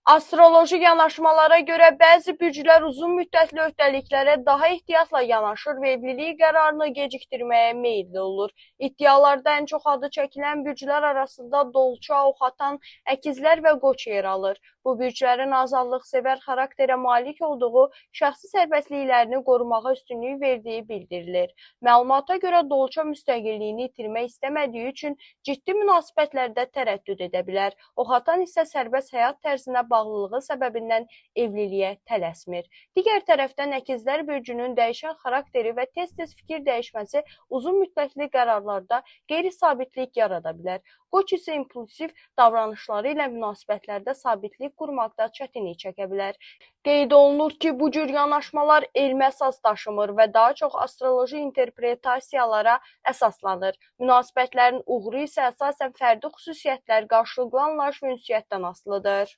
Astroloji yanaşmalara görə bəzi bürclər uzun müddətli öhdəliklərə daha ehtiyatla yanaşır və evlilik qərarını gecikdirməyə meyilli olur. İddialarda ən çox adı çəkilən bürclər arasında Dolça, Oxatan, Əkizlər və Qoç yer alır. Bu bürclərin azadlıqsevər xarakterə malik olduğu, şəxsi sərbəstliklərini qorumağa üstünlük verdiyi bildirilir. Məlumata görə Dolça müstəqilliyini itirmək istəmədiyi üçün ciddi münasibətlərdə tərəddüd edə bilər. Oxatan isə sərbəst həyat tərzinə bağlılığı səbəbindən evliliyə tələsmir. Digər tərəfdən Əkizlər bürcünün dəyişən xarakteri və tez-tez fikir dəyişməsi uzun müddətli qərarlarda qeyri-sabitlik yarada bilər. Qoç isə impulsiv davranışları ilə münasibətlərdə sabitlik qurmaqda çətinlik çəkə bilər. Qeyd olunur ki, bu cür yanaşmalar elmi əsas daşımır və daha çox astroloji interpretasiyalara əsaslanır. Münasibətlərin uğuru isə əsasən fərdi xüsusiyyətlər, qarşılıqlı anlayış və ünsiyyətdən asılıdır.